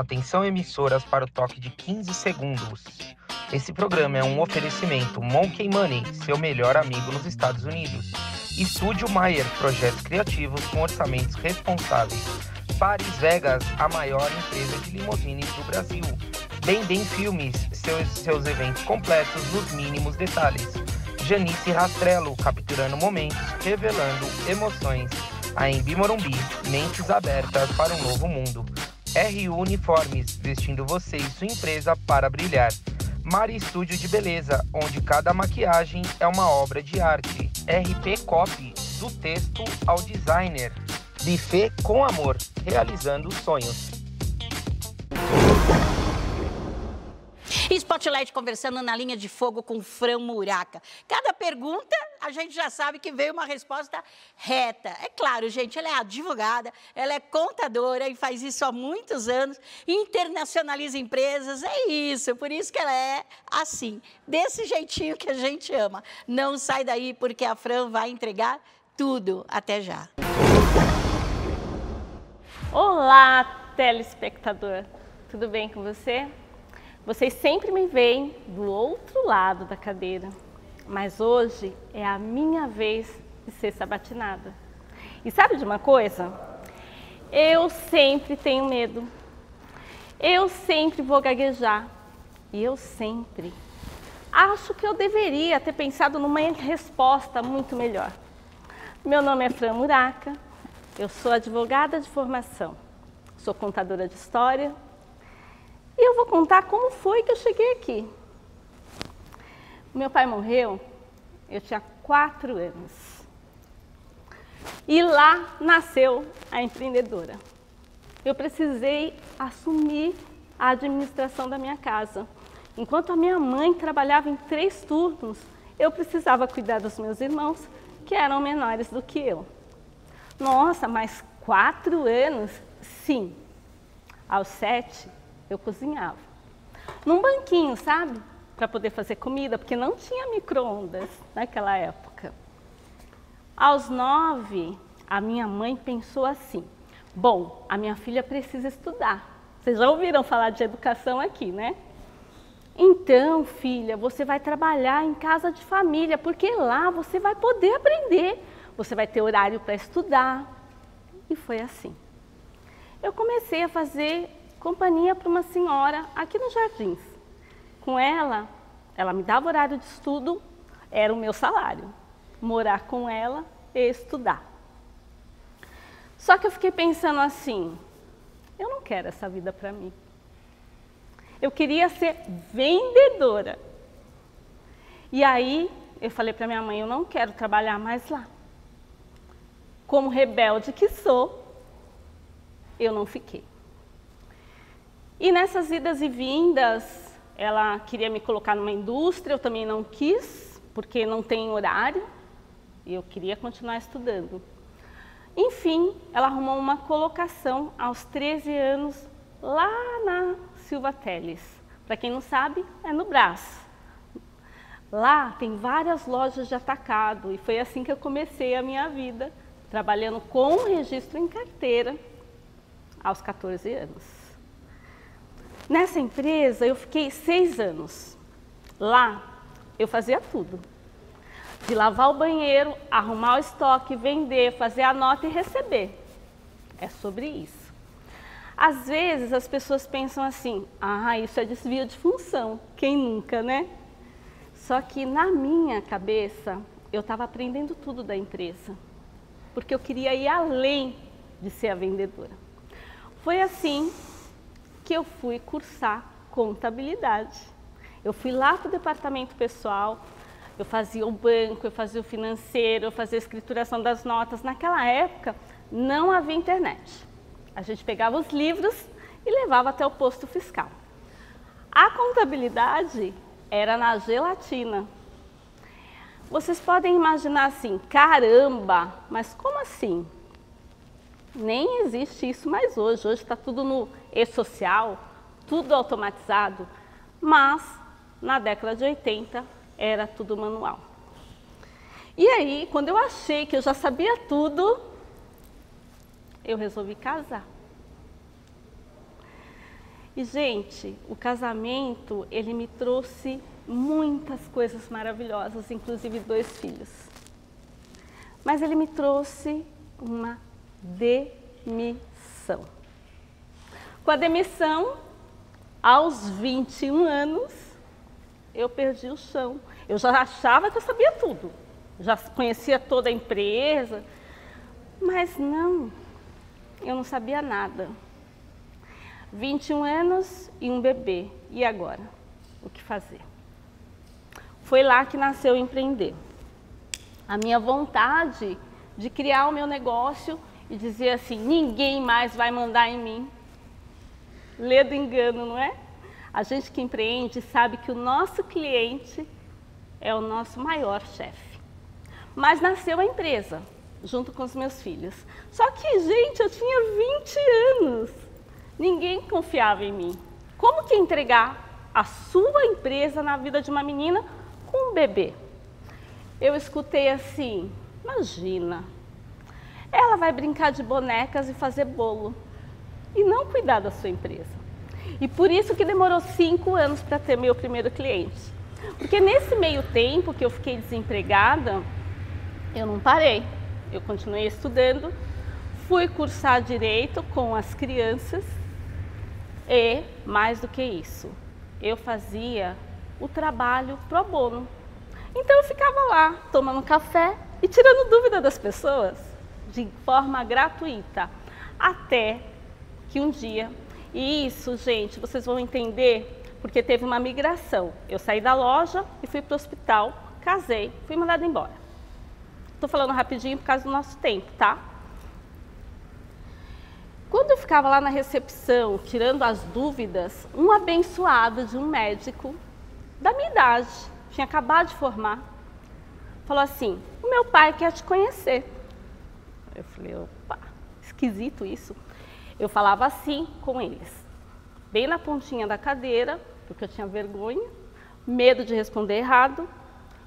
Atenção emissoras para o toque de 15 segundos. Esse programa é um oferecimento Monkey Money, seu melhor amigo nos Estados Unidos. Estúdio Maier, projetos criativos com orçamentos responsáveis. Paris Vegas, a maior empresa de limousines do Brasil. Bem Filmes, seus eventos completos nos mínimos detalhes. Janice Rastrello, capturando momentos, revelando emoções. A Embi Morumbi, mentes abertas para um novo mundo. RU Uniformes, vestindo você e sua empresa para brilhar. Mari Estúdio de Beleza, onde cada maquiagem é uma obra de arte. RP Copy, do texto ao designer. Buffet com amor, realizando sonhos. Spotlight conversando na linha de fogo com Fran Muraca. Cada pergunta, a gente já sabe que veio uma resposta reta. É claro, gente, ela é advogada, ela é contadora e faz isso há muitos anos, internacionaliza empresas, é isso, por isso que ela é assim, desse jeitinho que a gente ama. Não sai daí, porque a Fran vai entregar tudo. Até já. Olá, telespectador. Tudo bem com você? Vocês sempre me veem do outro lado da cadeira, mas hoje é a minha vez de ser sabatinada. E sabe de uma coisa? Eu sempre tenho medo, eu sempre vou gaguejar e eu sempre acho que eu deveria ter pensado numa resposta muito melhor. Meu nome é Fran Muraca, eu sou advogada de formação, sou contadora de história. E eu vou contar como foi que eu cheguei aqui. Meu pai morreu, eu tinha 4 anos. E lá nasceu a empreendedora. Eu precisei assumir a administração da minha casa. Enquanto a minha mãe trabalhava em 3 turnos, eu precisava cuidar dos meus irmãos, que eram menores do que eu. Nossa, mas 4 anos? Sim. Aos 7, eu cozinhava. Num banquinho, sabe? Para poder fazer comida, porque não tinha micro-ondas naquela época. Aos 9, a minha mãe pensou assim: bom, a minha filha precisa estudar. Vocês já ouviram falar de educação aqui, né? Então, filha, você vai trabalhar em casa de família, porque lá você vai poder aprender. Você vai ter horário para estudar. E foi assim. Eu comecei a fazer companhia para uma senhora aqui nos Jardins. Com ela me dava horário de estudo, era o meu salário. Morar com ela e estudar. Só que eu fiquei pensando assim, eu não quero essa vida para mim. Eu queria ser vendedora. E aí eu falei para minha mãe, eu não quero trabalhar mais lá. Como rebelde que sou, eu não fiquei. E nessas idas e vindas, ela queria me colocar numa indústria, eu também não quis, porque não tem horário, e eu queria continuar estudando. Enfim, ela arrumou uma colocação aos 13 anos, lá na Silva Teles. Para quem não sabe, é no Brás. Lá tem várias lojas de atacado, e foi assim que eu comecei a minha vida, trabalhando com registro em carteira, aos 14 anos. Nessa empresa eu fiquei 6 anos. Lá eu fazia tudo. De lavar o banheiro, arrumar o estoque, vender, fazer a nota e receber. É sobre isso. Às vezes as pessoas pensam assim, isso é desvio de função. Quem nunca, né? Só que na minha cabeça eu estava aprendendo tudo da empresa. Porque eu queria ir além de ser a vendedora. Foi assim que eu fui cursar contabilidade. Eu fui lá para o departamento pessoal, eu fazia o banco, eu fazia o financeiro, eu fazia a escrituração das notas. Naquela época não havia internet. A gente pegava os livros e levava até o posto fiscal. A contabilidade era na gelatina. Vocês podem imaginar assim, caramba, mas como assim? Nem existe isso mais hoje. Hoje está tudo no e-social, tudo automatizado. Mas, na década de 80, era tudo manual. E aí, quando eu achei que eu já sabia tudo, eu resolvi casar. E, gente, o casamento, ele me trouxe muitas coisas maravilhosas, inclusive 2 filhos. Mas ele me trouxe uma demissão. Com a demissão, aos 21 anos, eu perdi o chão. Eu já achava que eu sabia tudo, já conhecia toda a empresa, mas não, eu não sabia nada. 21 anos e um bebê, e agora? O que fazer? Foi lá que nasceu o empreender. A minha vontade de criar o meu negócio e dizer assim, ninguém mais vai mandar em mim. Lê do engano, não é? A gente que empreende sabe que o nosso cliente é o nosso maior chefe. Mas nasceu a empresa, junto com os meus filhos. Só que, gente, eu tinha 20 anos. Ninguém confiava em mim. Como que entregar a sua empresa na vida de uma menina com um bebê? Eu escutei assim, imagina, ela vai brincar de bonecas e fazer bolo e não cuidar da sua empresa. E por isso que demorou 5 anos para ter meu primeiro cliente. Porque nesse meio tempo que eu fiquei desempregada, eu não parei. Eu continuei estudando, fui cursar Direito com as crianças e, mais do que isso, eu fazia o trabalho pro bono. Então eu ficava lá, tomando café e tirando dúvida das pessoas, de forma gratuita, até que um dia, e isso, gente, vocês vão entender, porque teve uma migração. Eu saí da loja e fui para o hospital, casei, fui mandada embora. Estou falando rapidinho por causa do nosso tempo, tá? Quando eu ficava lá na recepção, tirando as dúvidas, um abençoado de um médico da minha idade, tinha acabado de formar, falou assim, o meu pai quer te conhecer. Eu falei, opa, esquisito isso. Eu falava assim com eles, bem na pontinha da cadeira, porque eu tinha vergonha, medo de responder errado,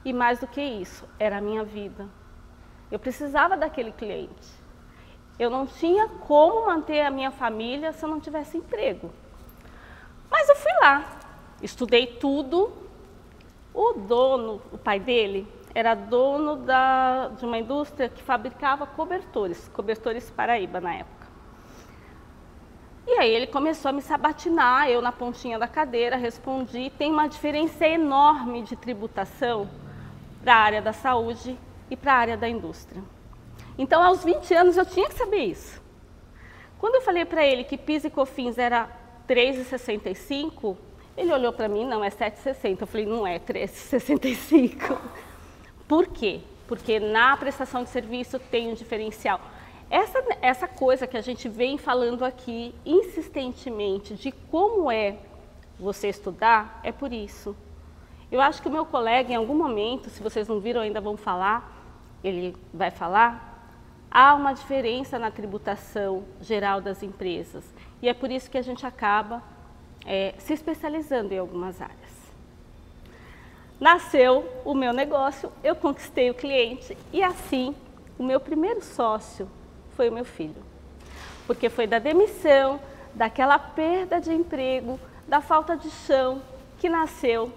e mais do que isso, era a minha vida. Eu precisava daquele cliente. Eu não tinha como manter a minha família se eu não tivesse emprego. Mas eu fui lá, estudei tudo. O dono, o pai dele, era dono de uma indústria que fabricava cobertores Paraíba na época. E aí ele começou a me sabatinar, eu na pontinha da cadeira respondi, tem uma diferença enorme de tributação para a área da saúde e para a área da indústria. Então, aos 20 anos, eu tinha que saber isso. Quando eu falei para ele que PIS e COFINS era 3,65, ele olhou para mim, não, é 7,60. Eu falei, não é 3,65. Por quê? Porque na prestação de serviço tem um diferencial. Essa coisa que a gente vem falando aqui insistentemente de como é você estudar, é por isso. Eu acho que o meu colega, em algum momento, se vocês não viram ainda, vão falar, ele vai falar, há uma diferença na tributação geral das empresas. E é por isso que a gente acaba se especializando em algumas áreas. Nasceu o meu negócio, eu conquistei o cliente e assim o meu primeiro sócio foi o meu filho. Porque foi da demissão, daquela perda de emprego, da falta de chão, que nasceu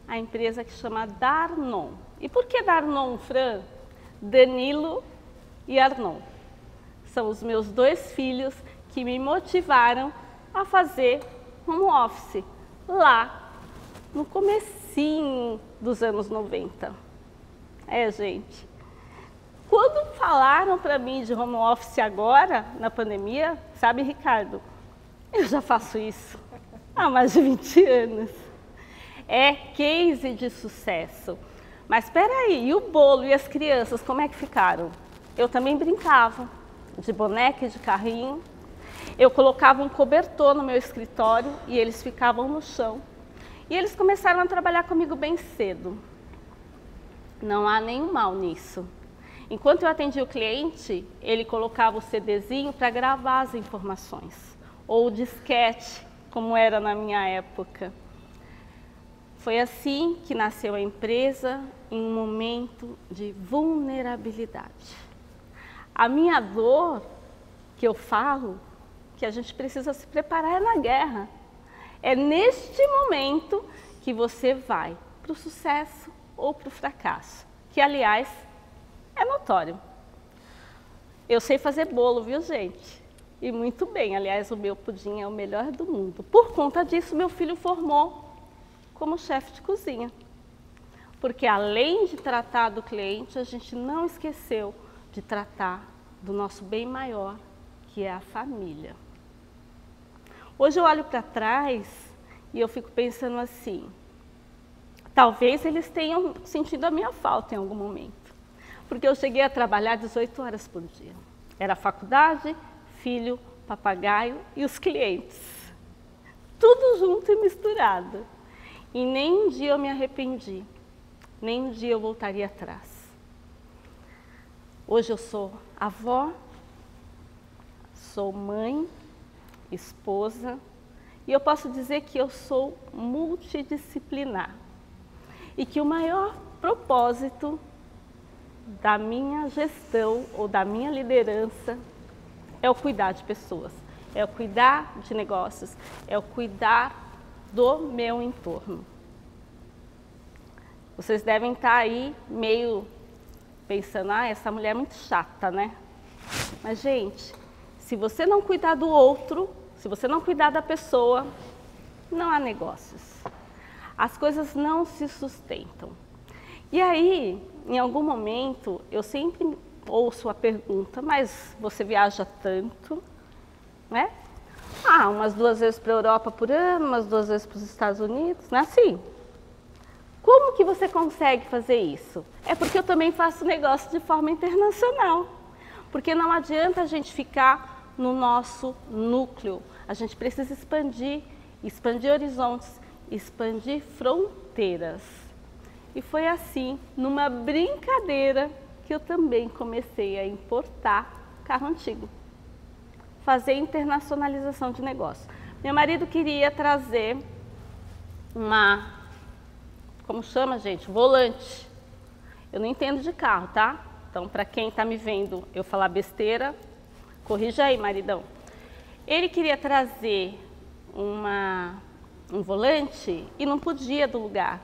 a empresa que chama Darnon. E por que Darnon, Fran? Danilo e Arnon. São os meus 2 filhos que me motivaram a fazer home office lá no comecinho dos anos 90. Gente, quando falaram para mim de home office agora, na pandemia, sabe, Ricardo, eu já faço isso há mais de 20 anos. É case de sucesso. Mas espera aí, e o bolo e as crianças, como é que ficaram? Eu também brincava de boneca e de carrinho. Eu colocava um cobertor no meu escritório e eles ficavam no chão. E eles começaram a trabalhar comigo bem cedo. Não há nenhum mal nisso. Enquanto eu atendia o cliente, ele colocava o CDzinho para gravar as informações. Ou o disquete, como era na minha época. Foi assim que nasceu a empresa, em um momento de vulnerabilidade. A minha dor, que eu falo, que a gente precisa se preparar é na guerra. É neste momento que você vai para o sucesso ou para o fracasso, que, aliás, é notório. Eu sei fazer bolo, viu, gente? E muito bem, aliás, o meu pudim é o melhor do mundo. Por conta disso, meu filho formou como chefe de cozinha. Porque além de tratar do cliente, a gente não esqueceu de tratar do nosso bem maior, que é a família. Hoje eu olho para trás e eu fico pensando assim, talvez eles tenham sentido a minha falta em algum momento. Porque eu cheguei a trabalhar 18 horas por dia. Era faculdade, filho, papagaio e os clientes. Tudo junto e misturado. E nem um dia eu me arrependi. Nem um dia eu voltaria atrás. Hoje eu sou avó, sou mãe, esposa, e eu posso dizer que eu sou multidisciplinar. E que o maior propósito da minha gestão ou da minha liderança é o cuidar de pessoas, é o cuidar de negócios, é o cuidar do meu entorno. Vocês devem estar aí meio pensando, essa mulher é muito chata, né? Mas, gente, se você não cuidar do outro, se você não cuidar da pessoa, não há negócios. As coisas não se sustentam. E aí, em algum momento, eu sempre ouço a pergunta, mas você viaja tanto, né? Umas 2 vezes para a Europa por ano, umas 2 vezes para os Estados Unidos, não é assim? Como que você consegue fazer isso? É porque eu também faço negócio de forma internacional. Porque não adianta a gente ficar no nosso núcleo. A gente precisa expandir horizontes, expandir fronteiras. E foi assim, numa brincadeira, que eu também comecei a importar carro antigo. Fazer internacionalização de negócio. Meu marido queria trazer como chama, gente? Volante. Eu não entendo de carro, tá? Então, para quem está me vendo eu falar besteira, corrija aí, maridão. Ele queria trazer um volante e não podia do lugar.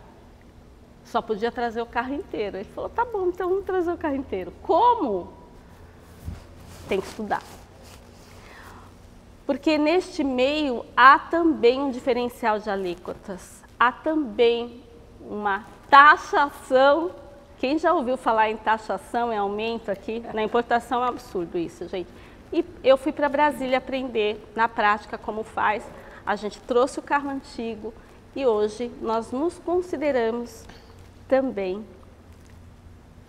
Só podia trazer o carro inteiro. Ele falou, tá bom, então vamos trazer o carro inteiro. Como? Tem que estudar. Porque neste meio há também um diferencial de alíquotas. Há também uma taxação. Quem já ouviu falar em taxação, em aumento aqui? Na importação é um absurdo isso, gente. E eu fui para Brasília aprender na prática como faz. A gente trouxe o carro antigo e hoje nós nos consideramos também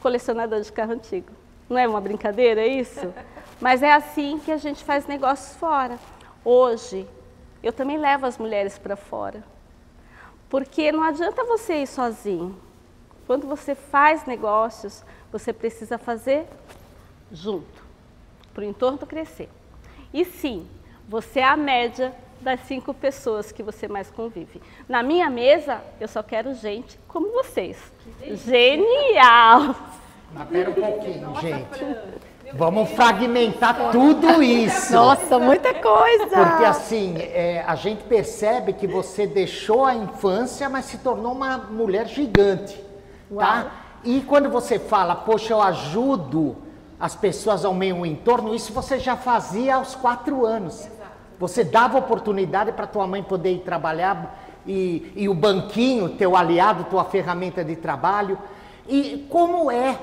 colecionador de carro antigo. Não é uma brincadeira isso? Mas é assim que a gente faz negócios fora. Hoje, eu também levo as mulheres para fora. Porque não adianta você ir sozinho. Quando você faz negócios, você precisa fazer junto, para o entorno crescer. E sim, você é a média das 5 pessoas que você mais convive. Na minha mesa, eu só quero gente como vocês. Genial! Mas pera um pouquinho, gente. Vamos fragmentar tudo isso. Nossa, muita coisa! Porque assim, a gente percebe que você deixou a infância, mas se tornou uma mulher gigante, tá? E quando você fala, poxa, eu ajudo as pessoas ao meio entorno, isso você já fazia aos 4 anos. Exato. Você dava oportunidade para tua mãe poder ir trabalhar e o banquinho, teu aliado, tua ferramenta de trabalho. E como é,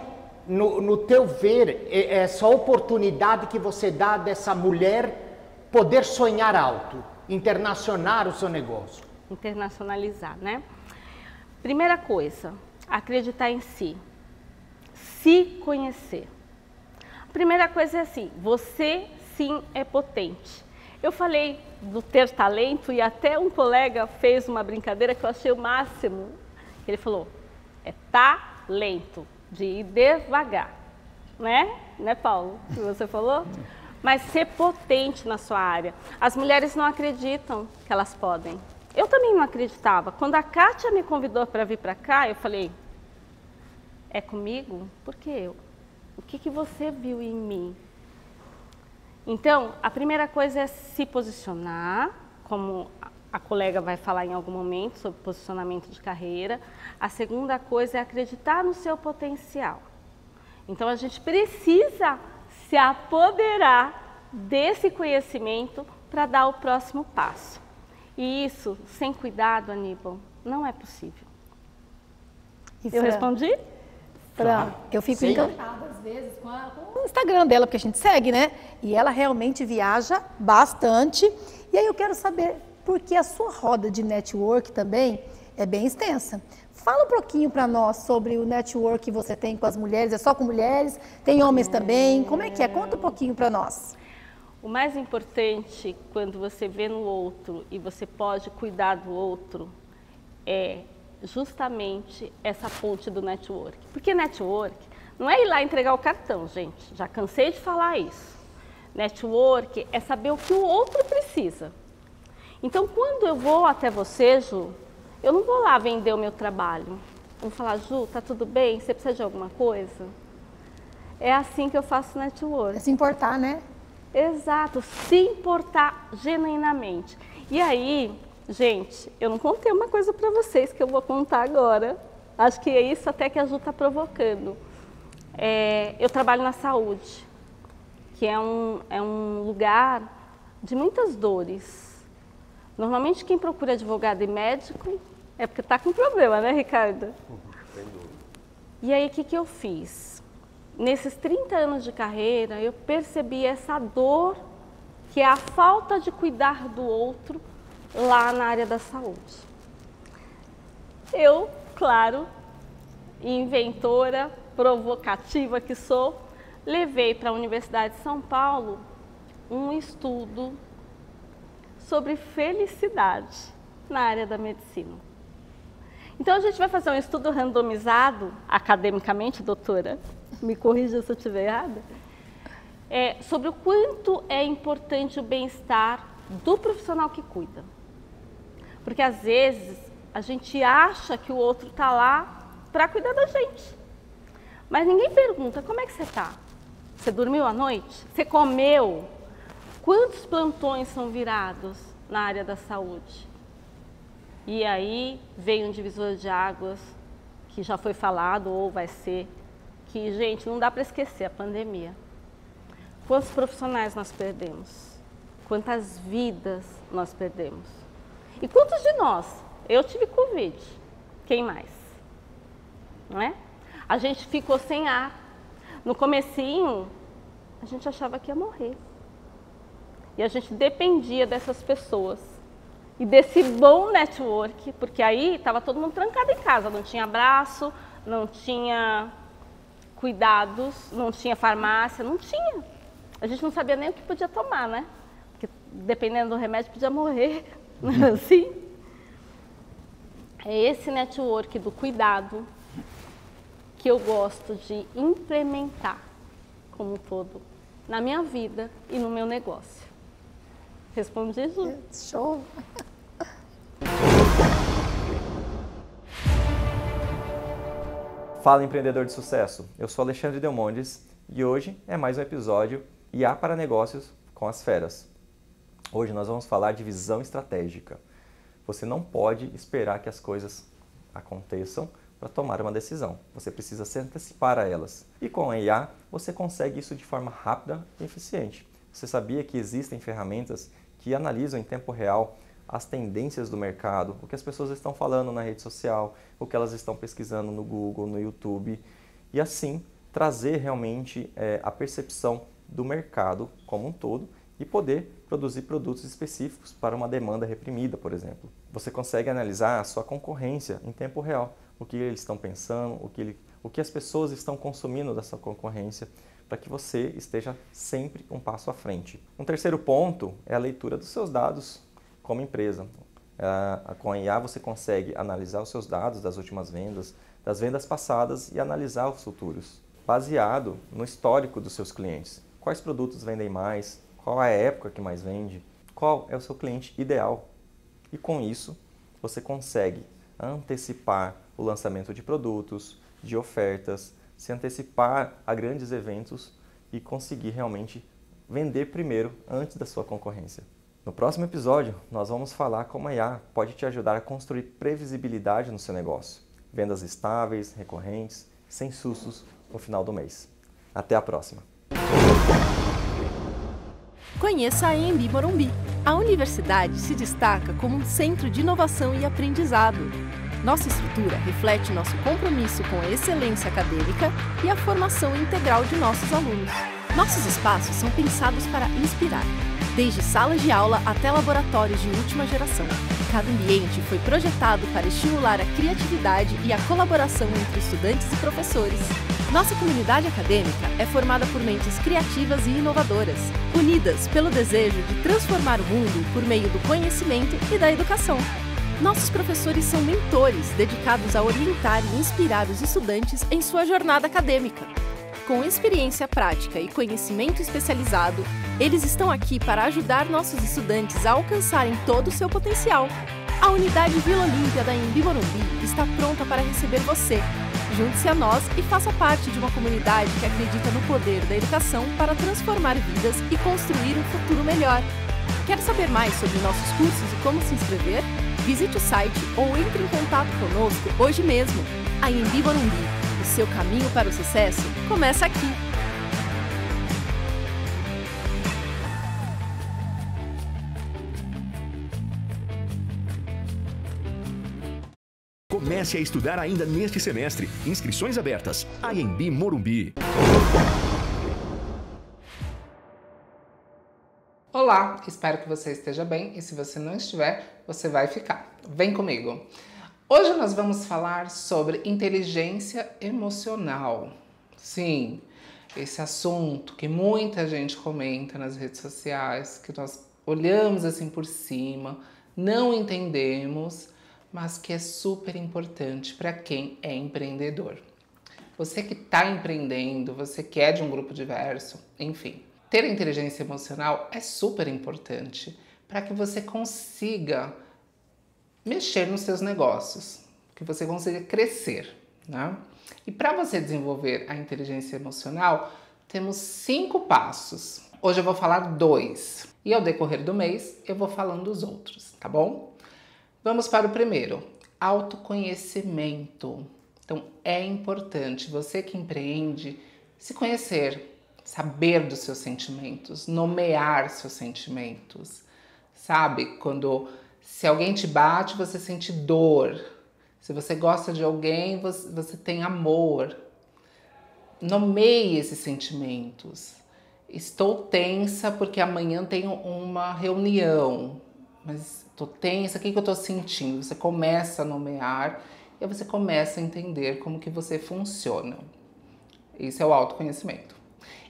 no teu ver, essa oportunidade que você dá dessa mulher poder sonhar alto, internacionalizar o seu negócio? Internacionalizar, né? Primeira coisa, acreditar em si, se conhecer. A primeira coisa é assim, você sim é potente. Eu falei do ter talento e até um colega fez uma brincadeira que eu achei o máximo. Ele falou, é talento, de ir devagar, né? Né, Paulo? Que você falou? Mas ser potente na sua área. As mulheres não acreditam que elas podem. Eu também não acreditava. Quando a Kátia me convidou para vir para cá, eu falei, é comigo? Por que eu? O que você viu em mim? Então, a primeira coisa é se posicionar como a colega vai falar em algum momento sobre posicionamento de carreira. A segunda coisa é acreditar no seu potencial. Então, a gente precisa se apoderar desse conhecimento para dar o próximo passo. E isso, sem cuidado, Aníbal, não é possível. Eu respondi? Fran, eu fico Sim. encantada às vezes com o Instagram dela, porque a gente segue, né? E ela realmente viaja bastante. E aí eu quero saber, porque a sua roda de network também é bem extensa. Fala um pouquinho para nós sobre o network que você tem com as mulheres. É só com mulheres? Tem homens também? Como é que é? Conta um pouquinho para nós. O mais importante quando você vê no outro e você pode cuidar do outro é justamente essa ponte do network. Porque network não é ir lá entregar o cartão, gente. Já cansei de falar isso. Network é saber o que o outro precisa. Então, quando eu vou até você, Ju, eu não vou lá vender o meu trabalho. Eu vou falar, Ju, tá tudo bem? Você precisa de alguma coisa? É assim que eu faço network. É se importar, né? Exato, se importar genuinamente. E aí, gente, eu não contei uma coisa para vocês que eu vou contar agora. Acho que é isso até que a Ju está provocando. Eu trabalho na saúde, que é um lugar de muitas dores. Normalmente quem procura advogado e médico é porque está com problema, né, Ricardo? E aí, o que eu fiz? Nesses 30 anos de carreira, eu percebi essa dor, que é a falta de cuidar do outro lá na área da saúde. Eu, claro, inventora, provocativa que sou, levei para a Universidade de São Paulo um estudo sobre felicidade na área da medicina. Então, a gente vai fazer um estudo randomizado, academicamente, doutora, me corrija se eu estiver errada, sobre o quanto é importante o bem-estar do profissional que cuida. Porque, às vezes, a gente acha que o outro está lá para cuidar da gente. Mas ninguém pergunta, como é que você está? Você dormiu à noite? Você comeu? Quantos plantões são virados na área da saúde? E aí veio um divisor de águas, que já foi falado ou vai ser, que, gente, não dá para esquecer a pandemia. Quantos profissionais nós perdemos? Quantas vidas nós perdemos? E quantos de nós? Eu tive Covid. Quem mais? Não é? A gente ficou sem ar. No comecinho, a gente achava que ia morrer. E a gente dependia dessas pessoas. E desse bom network, porque aí estava todo mundo trancado em casa. Não tinha abraço, não tinha cuidados, não tinha farmácia, não tinha. A gente não sabia nem o que podia tomar, né? Porque dependendo do remédio podia morrer, não era assim? É esse network do cuidado que eu gosto de implementar como um todo na minha vida e no meu negócio. Respondi, Ju? Show! Fala, empreendedor de sucesso! Eu sou Alexandre Delmondes e hoje é mais um episódio IA para Negócios com as Feras. Hoje nós vamos falar de visão estratégica. Você não pode esperar que as coisas aconteçam para tomar uma decisão. Você precisa se antecipar a elas. E com a IA, você consegue isso de forma rápida e eficiente. Você sabia que existem ferramentas que analisam em tempo real as tendências do mercado, o que as pessoas estão falando na rede social, o que elas estão pesquisando no Google, no YouTube, e assim trazer realmente a percepção do mercado como um todo e poder produzir produtos específicos para uma demanda reprimida, por exemplo. Você consegue analisar a sua concorrência em tempo real, o que eles estão pensando, o que as pessoas estão consumindo da sua concorrência, para que você esteja sempre um passo à frente. Um terceiro ponto é a leitura dos seus dados como empresa. Com a IA você consegue analisar os seus dados das últimas vendas, das vendas passadas e analisar os futuros, baseado no histórico dos seus clientes. Quais produtos vendem mais? Qual é a época que mais vende? Qual é o seu cliente ideal? E com isso, você consegue antecipar o lançamento de produtos, de ofertas, se antecipar a grandes eventos e conseguir realmente vender primeiro antes da sua concorrência. No próximo episódio, nós vamos falar como a IA pode te ajudar a construir previsibilidade no seu negócio. Vendas estáveis, recorrentes, sem sustos no final do mês. Até a próxima! Conheça a AMB Morumbi. A universidade se destaca como um centro de inovação e aprendizado. Nossa estrutura reflete nosso compromisso com a excelência acadêmica e a formação integral de nossos alunos. Nossos espaços são pensados para inspirar, desde salas de aula até laboratórios de última geração. Cada ambiente foi projetado para estimular a criatividade e a colaboração entre estudantes e professores. Nossa comunidade acadêmica é formada por mentes criativas e inovadoras, unidas pelo desejo de transformar o mundo por meio do conhecimento e da educação. Nossos professores são mentores dedicados a orientar e inspirar os estudantes em sua jornada acadêmica. Com experiência prática e conhecimento especializado, eles estão aqui para ajudar nossos estudantes a alcançarem todo o seu potencial. A unidade Vila Olímpia da AMB Morumbi está pronta para receber você. Junte-se a nós e faça parte de uma comunidade que acredita no poder da educação para transformar vidas e construir um futuro melhor. Quer saber mais sobre nossos cursos e como se inscrever? Visite o site ou entre em contato conosco hoje mesmo. A AMB Morumbi, o seu caminho para o sucesso começa aqui. Comece a estudar ainda neste semestre. Inscrições abertas. AMB Morumbi. Olá, espero que você esteja bem e se você não estiver, você vai ficar. Vem comigo. Hoje nós vamos falar sobre inteligência emocional. Sim, esse assunto que muita gente comenta nas redes sociais, que nós olhamos assim por cima, não entendemos, mas que é super importante para quem é empreendedor. Você que está empreendendo, você que é de um grupo diverso, enfim. Ter inteligência emocional é super importante para que você consiga mexer nos seus negócios, que você consiga crescer, né? E para você desenvolver a inteligência emocional, temos 5 passos. Hoje eu vou falar 2 e ao decorrer do mês eu vou falando os outros, tá bom? Vamos para o primeiro, autoconhecimento. Então é importante você que empreende se conhecer, saber dos seus sentimentos, nomear seus sentimentos. Sabe, se alguém te bate, você sente dor. Se você gosta de alguém, você tem amor. Nomeie esses sentimentos. Estou tensa porque amanhã tenho uma reunião, mas estou tensa, o que eu estou sentindo? Você começa a nomear e aí você começa a entender como que você funciona. Isso é o autoconhecimento.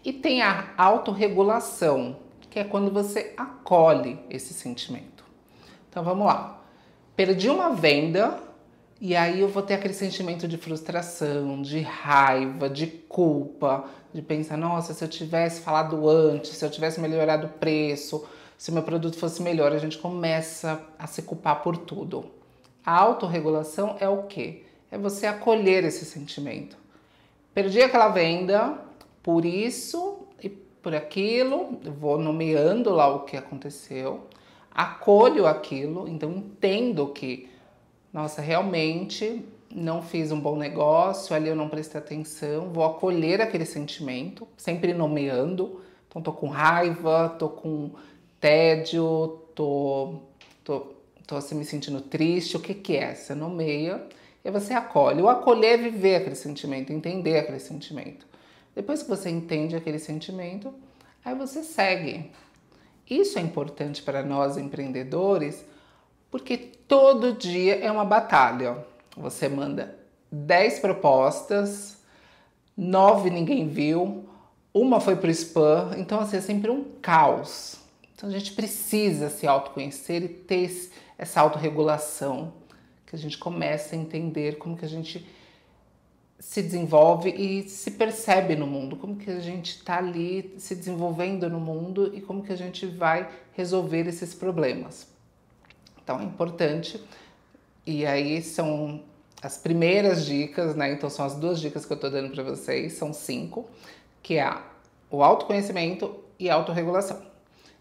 E tem a autorregulação, que é quando você acolhe esse sentimento. Então vamos lá. Perdi uma venda e aí eu vou ter aquele sentimento de frustração, de raiva, de culpa, de pensar, nossa, se eu tivesse falado antes, se eu tivesse melhorado o preço, se meu produto fosse melhor, a gente começa a se culpar por tudo. A autorregulação é o quê? É você acolher esse sentimento. Perdi aquela venda, por isso e por aquilo, eu vou nomeando lá o que aconteceu, acolho aquilo, então entendo que, nossa, realmente não fiz um bom negócio, ali eu não prestei atenção, vou acolher aquele sentimento, sempre nomeando, então tô com raiva, tô com tédio, tô assim me sentindo triste, o que é? Você nomeia e você acolhe. O acolher é viver aquele sentimento, entender aquele sentimento. Depois que você entende aquele sentimento, aí você segue. Isso é importante para nós empreendedores, porque todo dia é uma batalha. Você manda 10 propostas, 9 ninguém viu, uma foi para o spam, então assim, é sempre um caos. Então a gente precisa se autoconhecer e ter essa autorregulação, que a gente começa a entender como que a gente se desenvolve e se percebe no mundo, como que a gente está ali se desenvolvendo no mundo e como que a gente vai resolver esses problemas. Então é importante, e aí são as primeiras dicas, né? Então são as 2 dicas que eu estou dando para vocês, são 5, que é o autoconhecimento e a autorregulação.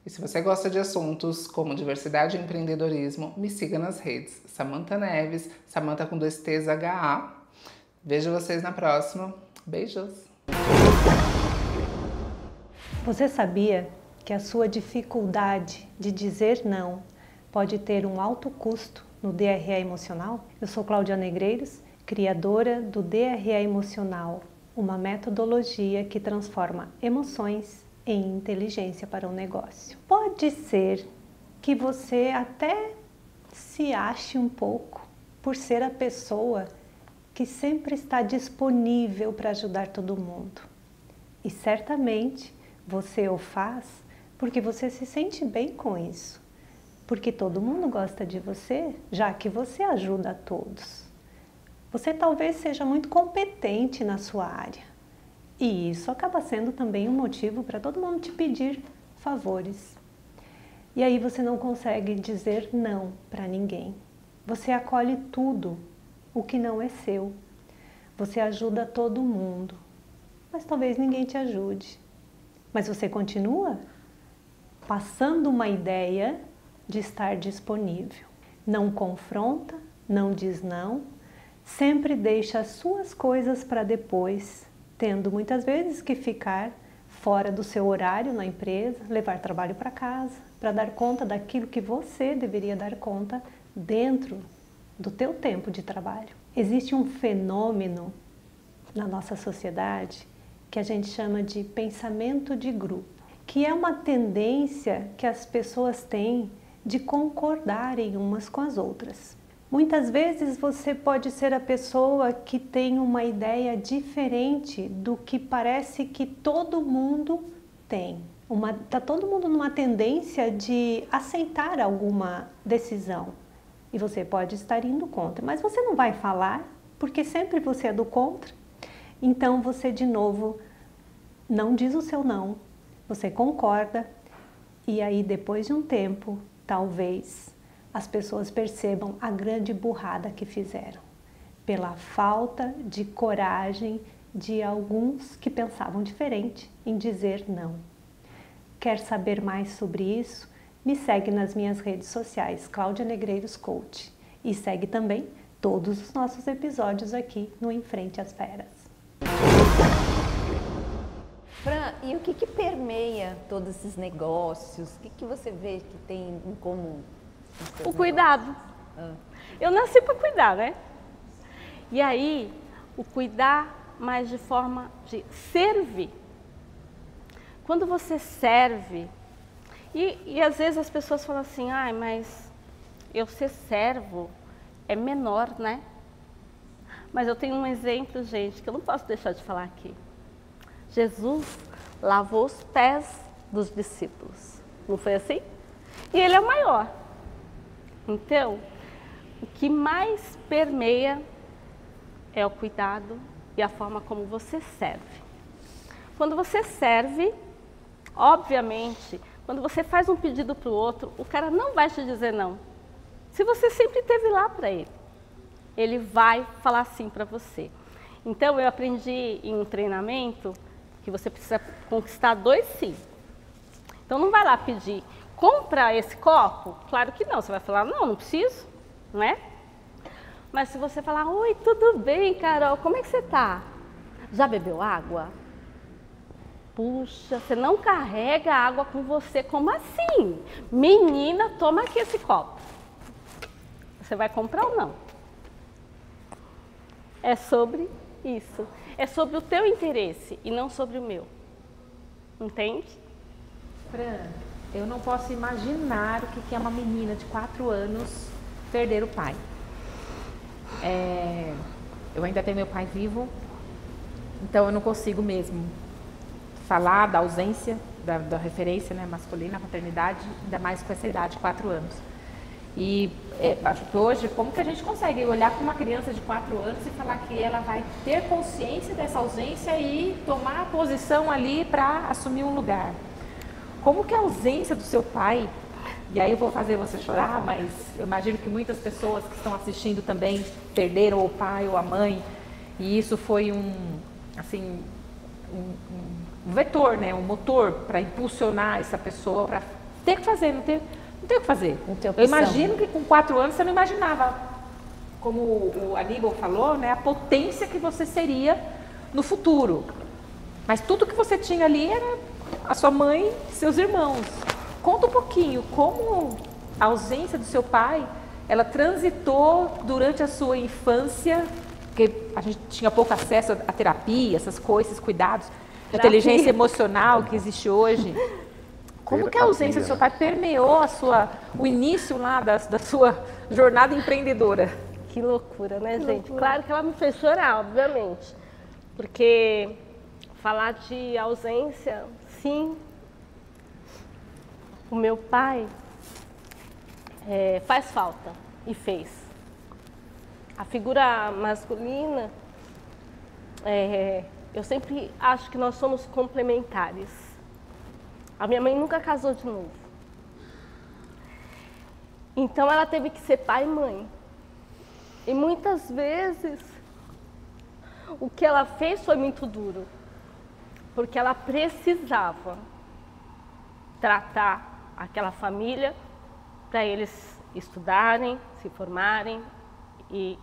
E se você gosta de assuntos como diversidade e empreendedorismo, me siga nas redes. Samantha Neves, Samantha com 2 T's H-A. Vejo vocês na próxima. Beijos! Você sabia que a sua dificuldade de dizer não pode ter um alto custo no DRE emocional? Eu sou Cláudia Negreiros, criadora do DRE Emocional, uma metodologia que transforma emoções em inteligência para o negócio. Pode ser que você até se ache um pouco por ser a pessoa que sempre está disponível para ajudar todo mundo. E certamente você o faz porque você se sente bem com isso. Porque todo mundo gosta de você, já que você ajuda a todos. Você talvez seja muito competente na sua área. E isso acaba sendo também um motivo para todo mundo te pedir favores. E aí você não consegue dizer não para ninguém. Você acolhe tudo o que não é seu. Você ajuda todo mundo, mas talvez ninguém te ajude. Mas você continua passando uma ideia de estar disponível. Não confronta, não diz não, sempre deixa as suas coisas para depois, tendo muitas vezes que ficar fora do seu horário na empresa, levar trabalho para casa, para dar conta daquilo que você deveria dar conta dentro do teu tempo de trabalho. Existe um fenômeno na nossa sociedade que a gente chama de pensamento de grupo, que é uma tendência que as pessoas têm de concordarem umas com as outras. Muitas vezes você pode ser a pessoa que tem uma ideia diferente do que parece que todo mundo tem. Tá todo mundo numa tendência de aceitar alguma decisão e você pode estar indo contra, mas você não vai falar porque sempre você é do contra. Então você de novo não diz o seu não, você concorda e aí depois de um tempo, talvez as pessoas percebam a grande burrada que fizeram, pela falta de coragem de alguns que pensavam diferente em dizer não. Quer saber mais sobre isso? Me segue nas minhas redes sociais, Cláudia Negreiros Coach, e segue também todos os nossos episódios aqui no Em Frente às Feras. Fran, e o que permeia todos esses negócios? O que você vê que tem em comum? O cuidado. Eu nasci para cuidar, né? E aí, o cuidar, mas de forma de servir. Quando você serve, e às vezes as pessoas falam assim, ai, mas eu ser servo é menor, né? Mas eu tenho um exemplo, gente, que eu não posso deixar de falar aqui. Jesus lavou os pés dos discípulos, não foi assim? E ele é o maior. Então, o que mais permeia é o cuidado e a forma como você serve. Quando você serve, obviamente, quando você faz um pedido para o outro, o cara não vai te dizer não. Se você sempre esteve lá para ele, ele vai falar sim para você. Então, eu aprendi em um treinamento que você precisa conquistar 2 sim. Então, não vai lá pedir, compra esse copo? Claro que não, você vai falar, não preciso, não é? Mas se você falar, oi, tudo bem, Carol, como é que você tá? Já bebeu água? Puxa, você não carrega água com você, como assim? Menina, toma aqui esse copo. Você vai comprar ou não? É sobre isso. É sobre o teu interesse e não sobre o meu. Entende? Fran, eu não posso imaginar o que é uma menina de 4 anos perder o pai. Eu ainda tenho meu pai vivo, então eu não consigo mesmo falar da ausência, da referência, né, masculina, paternidade, ainda mais com essa idade, 4 anos. E acho que hoje, como que a gente consegue olhar para uma criança de 4 anos e falar que ela vai ter consciência dessa ausência e tomar a posição ali para assumir um lugar? Como que a ausência do seu pai, e aí eu vou fazer você chorar, mas eu imagino que muitas pessoas que estão assistindo também perderam o pai ou a mãe, e isso foi um vetor, né, um motor para impulsionar essa pessoa para tem o que fazer, não tem o que fazer. Eu imagino que com 4 anos você não imaginava, como o Aníbal falou, né, a potência que você seria no futuro. Mas tudo que você tinha ali era a sua mãe e seus irmãos. Conta um pouquinho como a ausência do seu pai, ela transitou durante a sua infância, porque a gente tinha pouco acesso à terapia, essas coisas, esses cuidados, a inteligência emocional que existe hoje. Como que a ausência do seu pai permeou o início lá da sua jornada empreendedora? Que loucura, né, gente? Claro que ela me fez chorar, obviamente. Porque falar de ausência, sim. O meu pai faz falta e fez. A figura masculina, eu sempre acho que nós somos complementares. A minha mãe nunca casou de novo. Então ela teve que ser pai e mãe. E muitas vezes o que ela fez foi muito duro. Porque ela precisava tratar aquela família para eles estudarem, se formarem e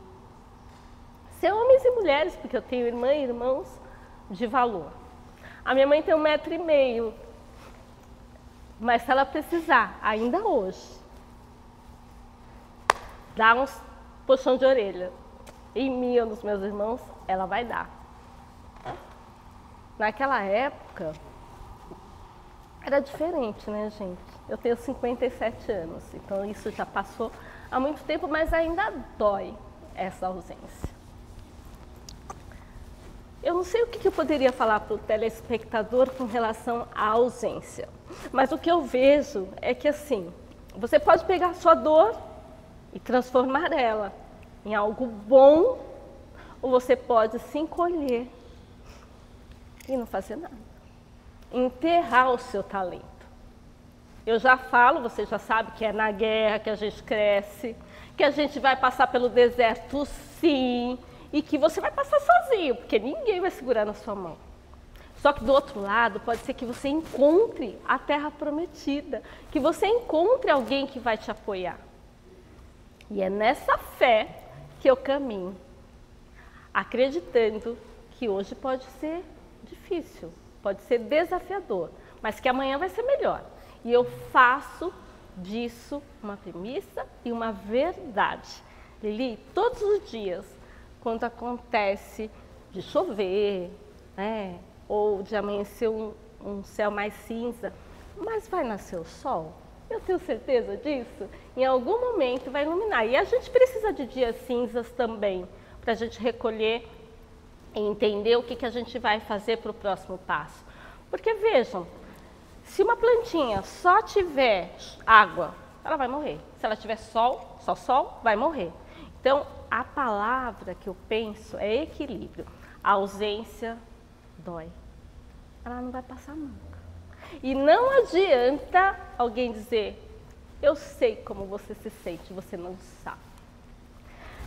ser homens e mulheres, porque eu tenho irmã e irmãos de valor. A minha mãe tem 1,5 m, mas se ela precisar, ainda hoje, dar uns puxão de orelha em mim ou nos meus irmãos, ela vai dar. Naquela época, era diferente, né, gente? Eu tenho 57 anos, então isso já passou há muito tempo, mas ainda dói essa ausência. Eu não sei o que eu poderia falar para o telespectador com relação à ausência, mas o que eu vejo é que, assim, você pode pegar a sua dor e transformar ela em algo bom, ou você pode se encolher e não fazer nada. Enterrar o seu talento. Eu já falo, você já sabe que é na guerra que a gente cresce, que a gente vai passar pelo deserto, sim, e que você vai passar sozinho, porque ninguém vai segurar na sua mão. Só que do outro lado, pode ser que você encontre a terra prometida, que você encontre alguém que vai te apoiar. E é nessa fé que eu caminho, acreditando que hoje pode ser difícil, pode ser desafiador, mas que amanhã vai ser melhor. E eu faço disso uma premissa e uma verdade. Lili, todos os dias, quando acontece de chover, né, ou de amanhecer um céu mais cinza, mas vai nascer o sol, eu tenho certeza disso, em algum momento vai iluminar. E a gente precisa de dias cinzas também, para a gente recolher e entender o que a gente vai fazer para o próximo passo. Porque vejam, se uma plantinha só tiver água, ela vai morrer. Se ela tiver sol, só sol, vai morrer. Então, a palavra que eu penso é equilíbrio. A ausência dói. Ela não vai passar nunca. E não adianta alguém dizer, eu sei como você se sente, você não sabe.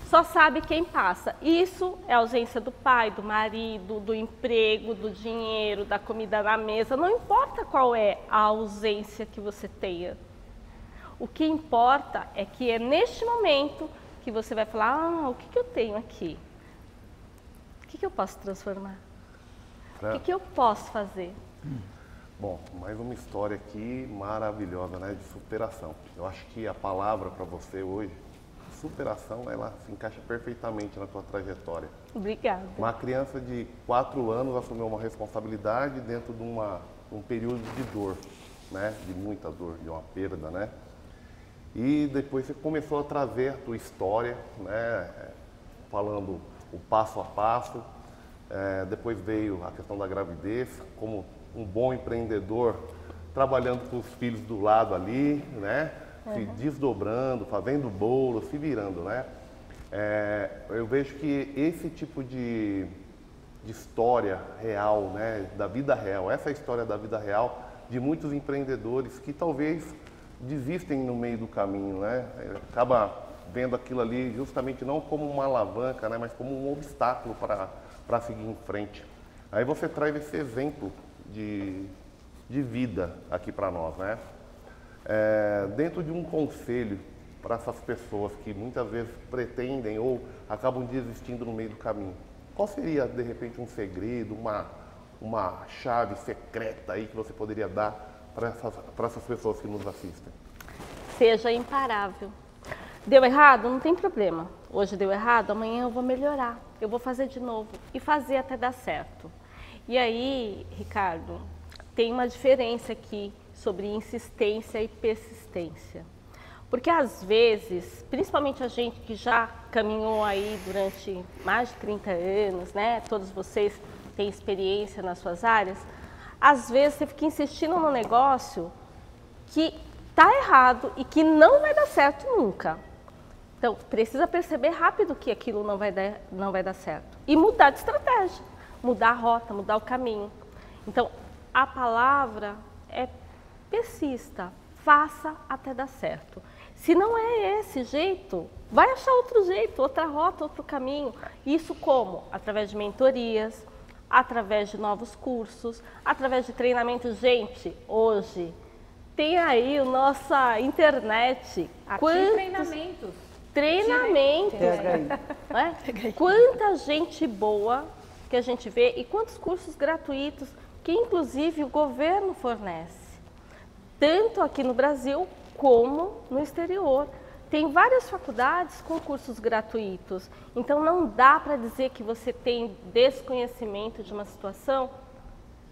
Só sabe quem passa. Isso é a ausência do pai, do marido, do emprego, do dinheiro, da comida na mesa. Não importa qual é a ausência que você tenha. O que importa é que é neste momento que você vai falar, o que eu tenho aqui? O que eu posso transformar? O que eu posso fazer? Bom, mais uma história aqui maravilhosa, né, de superação. Eu acho que a palavra para você hoje, superação, ela se encaixa perfeitamente na tua trajetória. Obrigada. Uma criança de 4 anos assumiu uma responsabilidade dentro de um período de dor, né, de muita dor, de uma perda, né? E depois você começou a trazer a tua história, né, falando o passo a passo. Depois veio a questão da gravidez, como um bom empreendedor, trabalhando com os filhos do lado ali, né? Se desdobrando, fazendo bolo, se virando, né? Eu vejo que esse tipo de história real, né? Da vida real, essa história da vida real de muitos empreendedores que talvez desistem no meio do caminho, né? Acaba vendo aquilo ali justamente não como uma alavanca, né? Mas como um obstáculo para seguir em frente. Aí você traz esse exemplo de vida aqui para nós, né? Dentro de um conselho para essas pessoas que muitas vezes pretendem ou acabam desistindo no meio do caminho, qual seria, de repente, um segredo, uma chave secreta aí que você poderia dar para essas pessoas que nos assistem? Seja imparável. Deu errado? Não tem problema. Hoje deu errado, amanhã eu vou melhorar. Eu vou fazer de novo e fazer até dar certo. E aí, Ricardo, tem uma diferença aqui sobre insistência e persistência. Porque às vezes, principalmente a gente que já caminhou aí durante mais de 30 anos, né? Todos vocês têm experiência nas suas áreas. Às vezes você fica insistindo no negócio que está errado e que não vai dar certo nunca. Então, precisa perceber rápido que aquilo não vai dar certo. E mudar de estratégia, mudar a rota, mudar o caminho. Então, a palavra é persista, faça até dar certo. Se não é esse jeito, vai achar outro jeito, outra rota, outro caminho. Isso como? Através de mentorias, através de novos cursos, através de treinamentos. Gente, hoje tem aí a nossa internet. Quantos treinamentos? Treinamentos. Quanta gente boa que a gente vê e quantos cursos gratuitos que inclusive o governo fornece, tanto aqui no Brasil como no exterior. Tem várias faculdades com cursos gratuitos, então não dá para dizer que você tem desconhecimento de uma situação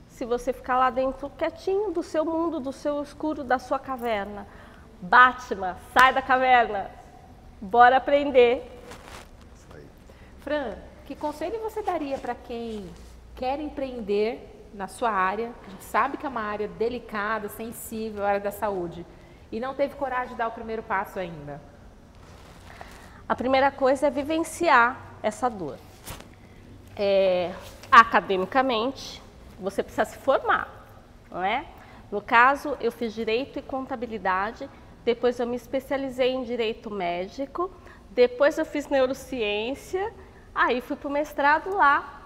se você ficar lá dentro quietinho do seu mundo, do seu escuro, da sua caverna. Batman, sai da caverna, bora aprender. Fran, que conselho você daria para quem quer empreender na sua área? A gente sabe que é uma área delicada, sensível, a área da saúde, e não teve coragem de dar o primeiro passo ainda. A primeira coisa é vivenciar essa dor. Academicamente, você precisa se formar, não é? No caso, eu fiz Direito e Contabilidade, depois eu me especializei em Direito Médico, depois eu fiz Neurociência, aí fui para o mestrado lá,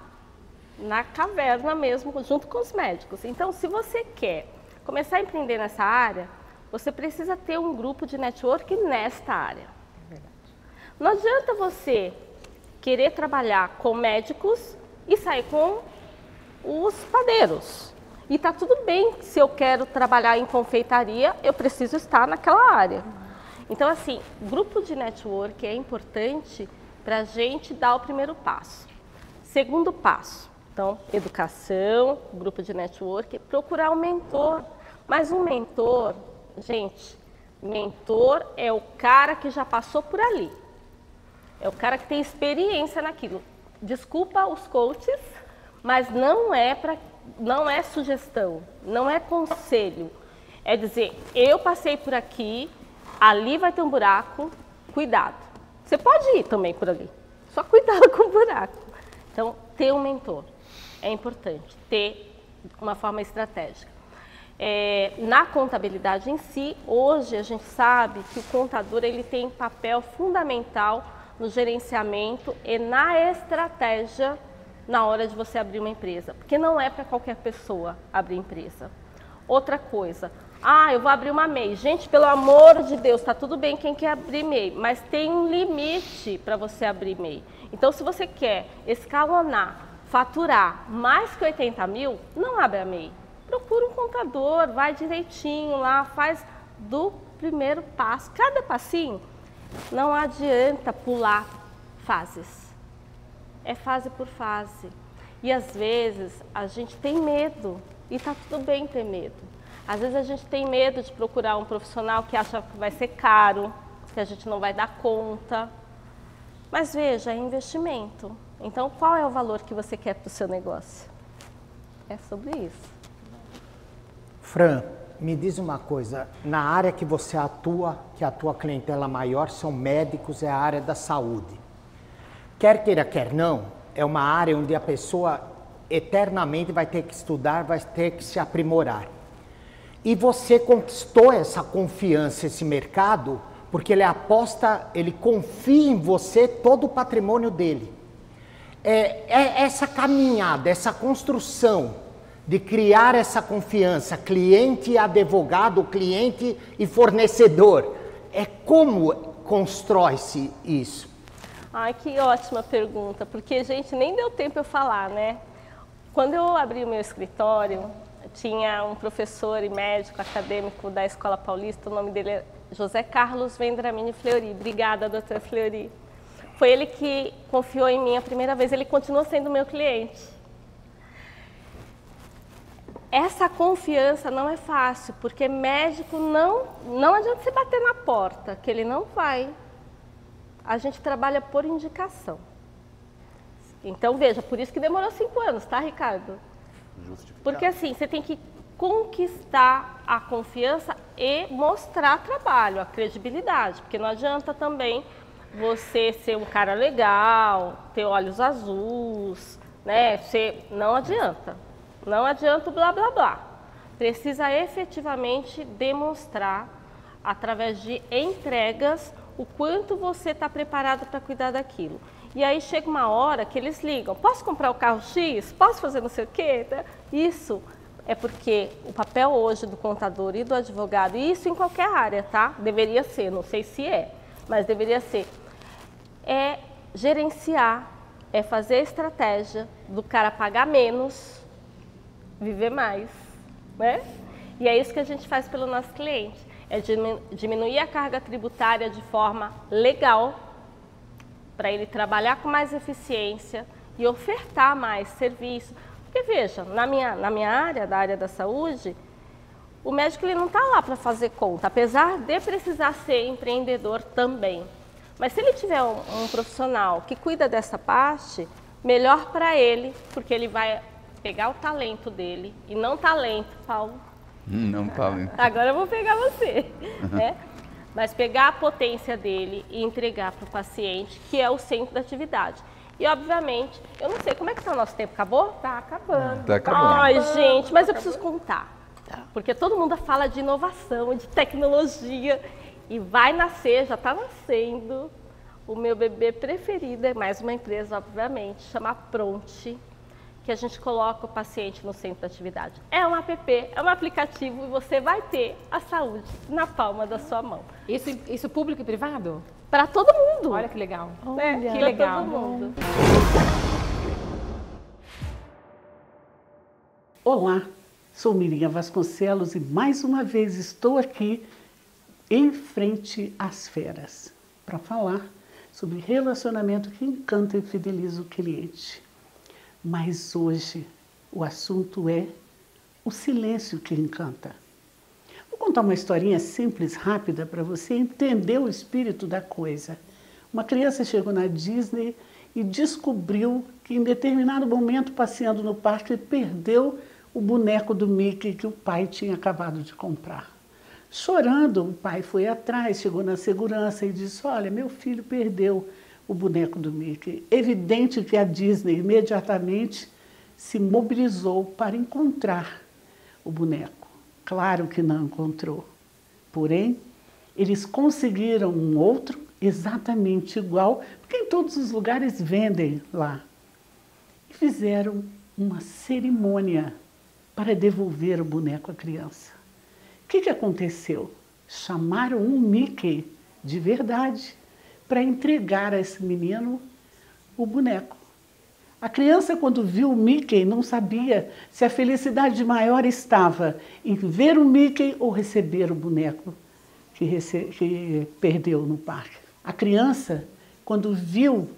na caverna mesmo, junto com os médicos. Então, se você quer começar a empreender nessa área, você precisa ter um grupo de network nesta área. Não adianta você querer trabalhar com médicos e sair com os padeiros. E tá tudo bem, se eu quero trabalhar em confeitaria, eu preciso estar naquela área. Então, assim, grupo de network é importante para a gente dar o primeiro passo. Segundo passo, então, educação, grupo de network, procurar um mentor. Mas um mentor, gente, mentor é o cara que já passou por ali. É o cara que tem experiência naquilo. Desculpa os coaches, mas não é sugestão, não é conselho. É dizer, eu passei por aqui, ali vai ter um buraco, cuidado. Você pode ir também por ali, só cuidado com o buraco. Então, ter um mentor é importante, ter uma forma estratégica. Na contabilidade em si, hoje a gente sabe que o contador ele tem papel fundamental no gerenciamento e na estratégia na hora de você abrir uma empresa, porque não é para qualquer pessoa abrir empresa. Outra coisa, eu vou abrir uma MEI. Gente, pelo amor de Deus, tá tudo bem quem quer abrir MEI, mas tem um limite para você abrir MEI. Então, se você quer escalonar, faturar mais que 80 mil, não abre a MEI. Procura um contador, vai direitinho lá, faz do primeiro passo. Cada passinho, não adianta pular fases. É fase por fase. E às vezes a gente tem medo, e tá tudo bem ter medo. Às vezes a gente tem medo de procurar um profissional que acha que vai ser caro, que a gente não vai dar conta. Mas veja, é investimento. Então, qual é o valor que você quer para o seu negócio? É sobre isso. Fran, me diz uma coisa, na área que você atua, que a tua clientela maior são médicos, é a área da saúde. Quer queira, quer não, é uma área onde a pessoa eternamente vai ter que estudar, vai ter que se aprimorar. E você conquistou essa confiança, esse mercado, porque ele aposta, ele confia em você todo o patrimônio dele. Essa caminhada, essa construção de criar essa confiança, cliente e advogado, cliente e fornecedor. Como constrói-se isso? Ai, que ótima pergunta, porque, gente, nem deu tempo eu falar, né? Quando eu abri o meu escritório, tinha um professor e médico acadêmico da Escola Paulista, o nome dele é José Carlos Vendramini Fleury. Obrigada, doutor Fleury. Foi ele que confiou em mim a primeira vez, ele continua sendo meu cliente. Essa confiança não é fácil, porque médico não adianta você bater na porta, que ele não vai. A gente trabalha por indicação. Então, veja, por isso que demorou 5 anos, tá, Ricardo? Porque assim, você tem que conquistar a confiança e mostrar trabalho, a credibilidade, porque não adianta também você ser um cara legal, ter olhos azuis, né? Não adianta. Não adianta o blá blá blá. Precisa efetivamente demonstrar, através de entregas, o quanto você está preparado para cuidar daquilo. E aí chega uma hora que eles ligam, posso comprar o carro X? Posso fazer não sei o quê? Isso é porque o papel hoje do contador e do advogado, e isso em qualquer área, tá? Deveria ser, não sei se é, mas deveria ser, é gerenciar, é fazer a estratégia do cara pagar menos, viver mais, né? E é isso que a gente faz pelo nosso cliente, é diminuir a carga tributária de forma legal, para ele trabalhar com mais eficiência e ofertar mais serviço. Porque veja, na minha área, da área da saúde, o médico ele não está lá para fazer conta, apesar de precisar ser empreendedor também. Mas se ele tiver um profissional que cuida dessa parte, melhor para ele, porque ele vai pegar o talento dele, e não talento, Paulo. Não, Paulo. Agora eu vou pegar você, né? Mas pegar a potência dele e entregar para o paciente, que é o centro da atividade. E, obviamente, eu não sei, como é que está o nosso tempo? Acabou? Tá acabando. Tá acabando. Ai, gente, mas eu preciso contar. Porque todo mundo fala de inovação, de tecnologia, e vai nascer, já está nascendo, o meu bebê preferido, é mais uma empresa, obviamente, chama Pronte, que a gente coloca o paciente no centro da atividade. É um app, é um aplicativo, e você vai ter a saúde na palma da sua mão. Isso público e privado? Para todo mundo. Olha que legal. Olha, que legal. Todo mundo. Olá, sou Miriam Vasconcelos e mais uma vez estou aqui em frente às feras para falar sobre relacionamento que encanta e fideliza o cliente. Mas hoje o assunto é o silêncio que encanta. Vou contar uma historinha simples, rápida, para você entender o espírito da coisa. Uma criança chegou na Disney e descobriu que em determinado momento, passeando no parque, perdeu o boneco do Mickey que o pai tinha acabado de comprar. Chorando, o pai foi atrás, chegou na segurança e disse: olha, meu filho perdeu o boneco do Mickey. Evidente que a Disney imediatamente se mobilizou para encontrar o boneco. Claro que não encontrou. Porém, eles conseguiram um outro exatamente igual, porque em todos os lugares vendem lá. E fizeram uma cerimônia para devolver o boneco à criança. O que aconteceu? Chamaram um Mickey de verdade para entregar a esse menino o boneco. A criança, quando viu o Mickey, não sabia se a felicidade maior estava em ver o Mickey ou receber o boneco que perdeu no parque. A criança, quando viu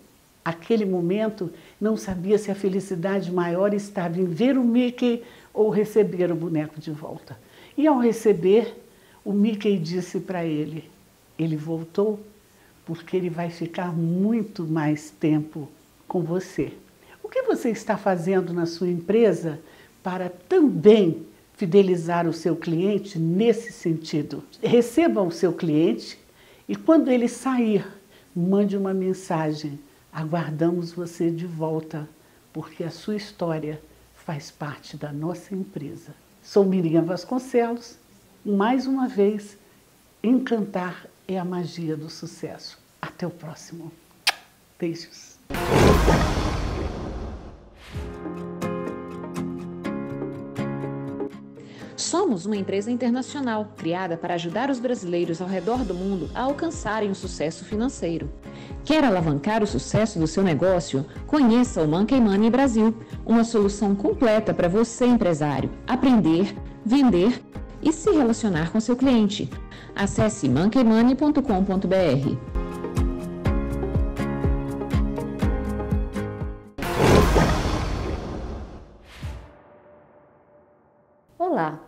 aquele momento, não sabia se a felicidade maior estava em ver o Mickey ou receber o boneco de volta. E ao receber, o Mickey disse para ele voltou porque ele vai ficar muito mais tempo com você. O que você está fazendo na sua empresa para também fidelizar o seu cliente nesse sentido? Receba o seu cliente e quando ele sair, mande uma mensagem. Aguardamos você de volta, porque a sua história faz parte da nossa empresa. Sou Miriam Vasconcelos. Mais uma vez, encantar é a magia do sucesso. Até o próximo. Beijos. Somos uma empresa internacional, criada para ajudar os brasileiros ao redor do mundo a alcançarem o sucesso financeiro. Quer alavancar o sucesso do seu negócio? Conheça o Monkey Money Brasil, uma solução completa para você, empresário, aprender, vender e se relacionar com seu cliente. Acesse monkeymoney.com.br. Olá,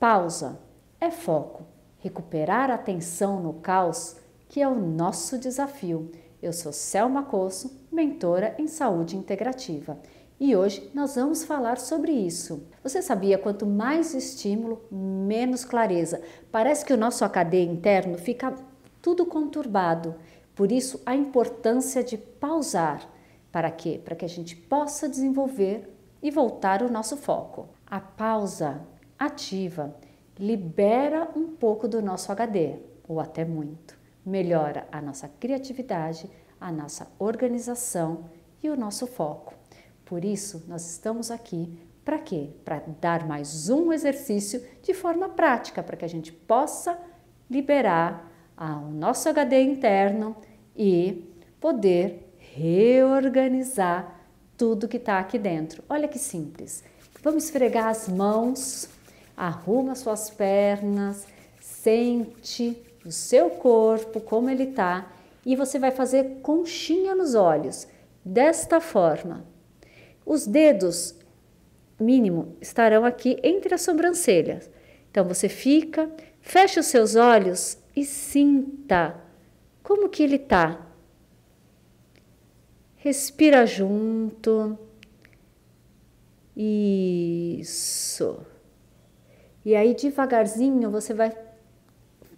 pausa é foco, recuperar a atenção no caos, que é o nosso desafio. Eu sou Selma Cosso, mentora em saúde integrativa, e hoje nós vamos falar sobre isso. Você sabia, quanto mais estímulo, menos clareza. Parece que o nosso AKD interno fica tudo conturbado. Por isso, a importância de pausar. Para quê? Para que a gente possa desenvolver e voltar o nosso foco. A pausa ativa libera um pouco do nosso HD, ou até muito. Melhora a nossa criatividade, a nossa organização e o nosso foco. Por isso, nós estamos aqui para quê? Para dar mais um exercício de forma prática, para que a gente possa liberar o nosso HD interno e poder reorganizar tudo que está aqui dentro. Olha que simples. Vamos esfregar as mãos, arruma suas pernas, sente o seu corpo, como ele está, e você vai fazer conchinha nos olhos, desta forma. Os dedos mínimo estarão aqui entre as sobrancelhas. Então você fecha os seus olhos e sinta como que ele está. Respira junto. Isso. E aí devagarzinho você vai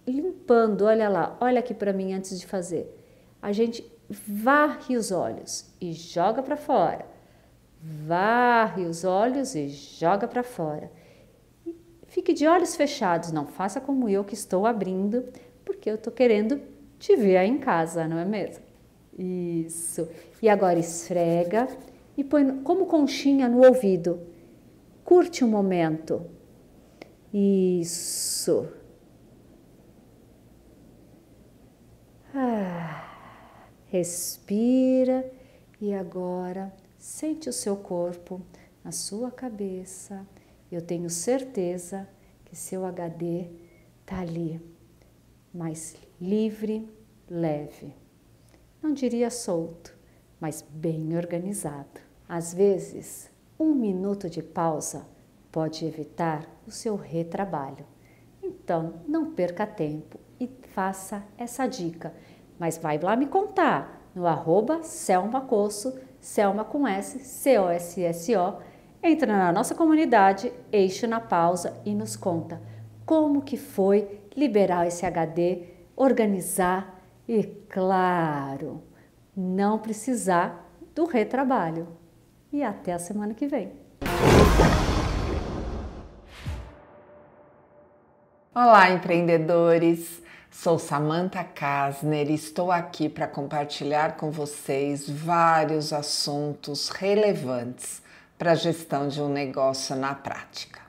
limpando, olha lá, olha aqui para mim antes de fazer. A gente varre os olhos e joga para fora. Varre os olhos e joga para fora. Fique de olhos fechados, não faça como eu que estou abrindo, porque eu estou querendo te ver aí em casa, não é mesmo? Isso. E agora esfrega e põe como conchinha no ouvido. Curte um momento. Isso. Respira e agora sente o seu corpo na sua cabeça. Eu tenho certeza que seu HD está ali, mais livre, leve. Não diria solto, mas bem organizado. Às vezes, 1 minuto de pausa pode evitar o seu retrabalho. Então, não perca tempo e faça essa dica. Mas vai lá me contar no @SelmaCosso, Selma com S, C-O-S-S-O. Entra na nossa comunidade, Eixo na Pausa e nos conta como que foi liberar esse HD, organizar e, claro, não precisar do retrabalho. E até a semana que vem. Olá, empreendedores! Sou Samantha Kasner e estou aqui para compartilhar com vocês vários assuntos relevantes para a gestão de um negócio na prática.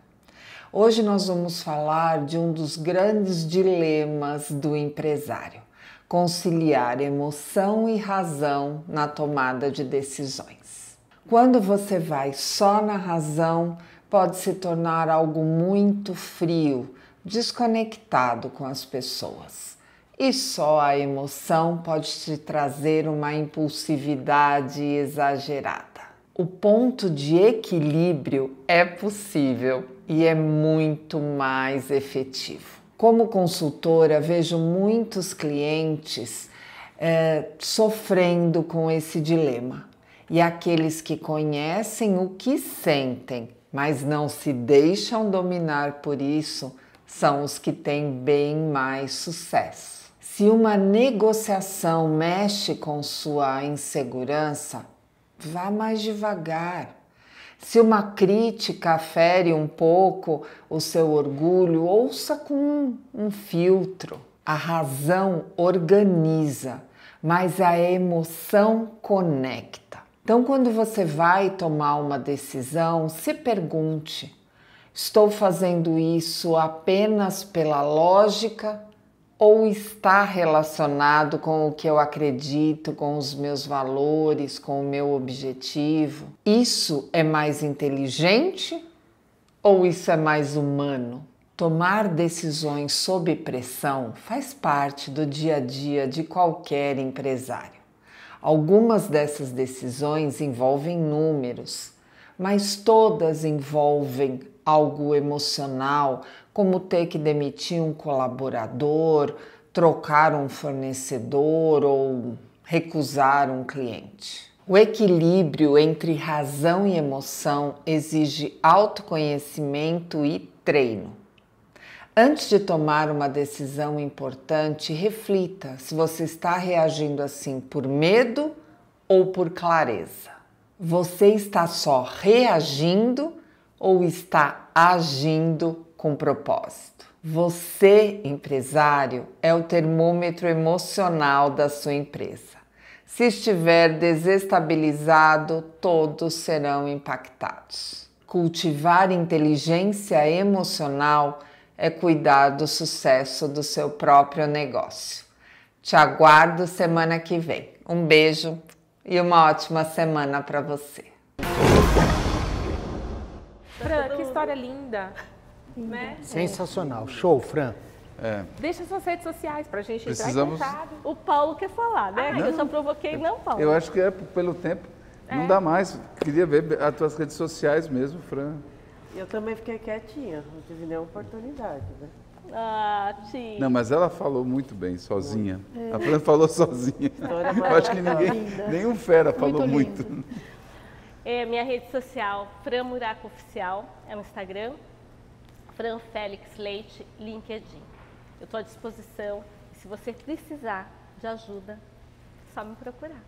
Hoje nós vamos falar de um dos grandes dilemas do empresário: conciliar emoção e razão na tomada de decisões. Quando você vai só na razão, pode se tornar algo muito frio, desconectado com as pessoas. E só a emoção pode te trazer uma impulsividade exagerada. O ponto de equilíbrio é possível e é muito mais efetivo. Como consultora, vejo muitos clientes sofrendo com esse dilema. E aqueles que conhecem o que sentem, mas não se deixam dominar por isso, são os que têm bem mais sucesso. Se uma negociação mexe com sua insegurança, vá mais devagar. Se uma crítica fere um pouco o seu orgulho, ouça com um filtro. A razão organiza, mas a emoção conecta. Então, quando você vai tomar uma decisão, se pergunte: Estou fazendo isso apenas pela lógica ou está relacionado com o que eu acredito, com os meus valores, com o meu objetivo? Isso é mais inteligente ou isso é mais humano? Tomar decisões sob pressão faz parte do dia a dia de qualquer empresário. Algumas dessas decisões envolvem números, mas todas envolvem algo emocional, como ter que demitir um colaborador, trocar um fornecedor ou recusar um cliente. O equilíbrio entre razão e emoção exige autoconhecimento e treino. Antes de tomar uma decisão importante, reflita se você está reagindo assim por medo ou por clareza. Você está só reagindo ou está agindo com propósito? Você, empresário, é o termômetro emocional da sua empresa. Se estiver desestabilizado, todos serão impactados. Cultivar inteligência emocional é cuidar do sucesso do seu próprio negócio. Te aguardo semana que vem. Um beijo e uma ótima semana para você. Fran, que história linda, né? Sensacional. Show, Fran. Deixa suas redes sociais pra gente entrar em Precisamos- contato. O Paulo quer falar, né? Não. Eu só provoquei, não, Paulo. Eu acho que é pelo tempo. Não dá mais. Queria ver as tuas redes sociais mesmo, Fran. Eu também fiquei quietinha, não tive nenhuma oportunidade, né? Ah, tia. Não, mas ela falou muito bem, sozinha. É. A Fran falou sozinha. História Eu acho que maravilhosa. ninguém, Linda. nenhum fera falou Muito muito. Minha rede social, Fran Muraco Oficial, é no Instagram. Fran Félix Leite, LinkedIn. Eu estou à disposição. Se você precisar de ajuda, é só me procurar.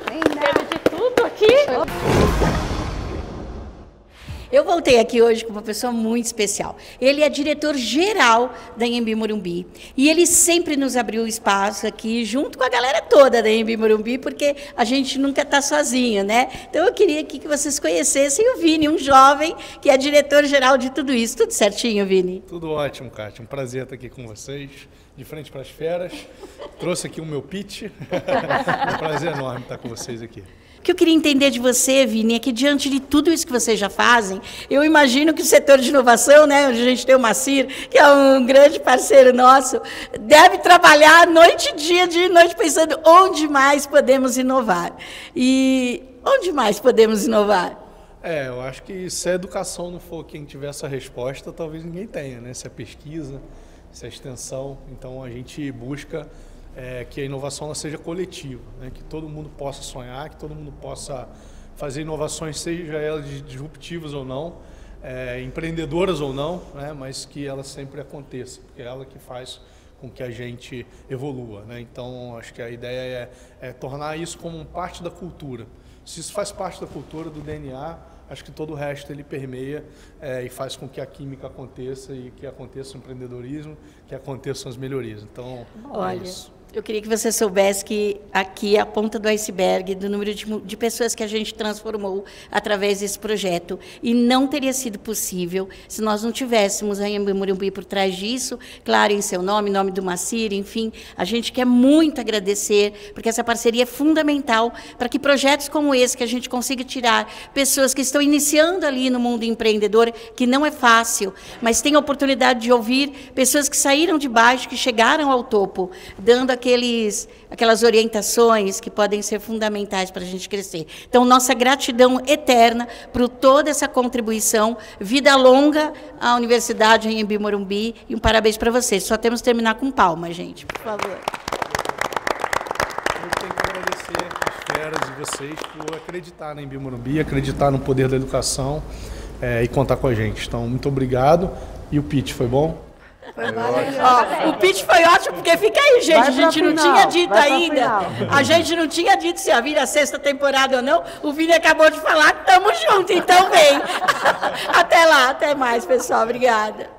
Teve de tudo aqui. Eu voltei aqui hoje com uma pessoa muito especial. Ele é diretor-geral da Anhembi Morumbi. E ele sempre nos abriu espaço aqui, junto com a galera toda da Anhembi Morumbi, porque a gente nunca está sozinho, né? Então eu queria aqui que vocês conhecessem o Vini, um jovem que é diretor-geral de tudo isso. Tudo certinho, Vini? Tudo ótimo, Kátia. Um prazer estar aqui com vocês, de frente para as feras. Trouxe aqui o meu pitch. É um prazer enorme estar com vocês aqui. O que eu queria entender de você, Vini, é que diante de tudo isso que vocês já fazem, eu imagino que o setor de inovação, né, onde a gente tem o Macir, que é um grande parceiro nosso, deve trabalhar noite e dia, dia e noite, pensando onde mais podemos inovar. E onde mais podemos inovar? Eu acho que se a educação não for quem tiver essa resposta, talvez ninguém tenha, né? Se a pesquisa, se a extensão. Então, a gente busca que a inovação ela seja coletiva, né? Que todo mundo possa sonhar, que todo mundo possa fazer inovações, seja elas disruptivas ou não, empreendedoras ou não, né? Mas que elas sempre aconteçam, porque é ela que faz com que a gente evolua, né? Então, acho que a ideia é tornar isso como parte da cultura. Se isso faz parte da cultura, do DNA, acho que todo o resto ele permeia e faz com que a química aconteça e que aconteça o empreendedorismo, que aconteçam as melhorias. Então, Olha, é isso. Eu queria que você soubesse que aqui é a ponta do iceberg do número de pessoas que a gente transformou através desse projeto. E não teria sido possível se nós não tivéssemos a Anhembi Morumbi por trás disso, claro, em seu nome, nome do Macir, enfim. A gente quer muito agradecer, porque essa parceria é fundamental para que projetos como esse, que a gente consiga tirar pessoas que estão iniciando ali no mundo empreendedor, que não é fácil, mas tem a oportunidade de ouvir pessoas que saíram de baixo, que chegaram ao topo, dando aquelas orientações que podem ser fundamentais para a gente crescer. Então, nossa gratidão eterna por toda essa contribuição, vida longa à Universidade Anhembi Morumbi, e um parabéns para vocês. Só temos que terminar com palmas, gente, por favor. Eu tenho que agradecer as feras e vocês por acreditar na Anhembi Morumbi, acreditar no poder da educação e contar com a gente. Então, muito obrigado. E o pitch, foi bom? O pitch foi ótimo, porque fica aí, gente. A gente não tinha dito ainda. A gente não tinha dito se havia a sexta temporada ou não. O Vini acabou de falar que estamos juntos, então vem. Até lá, até mais, pessoal. Obrigada.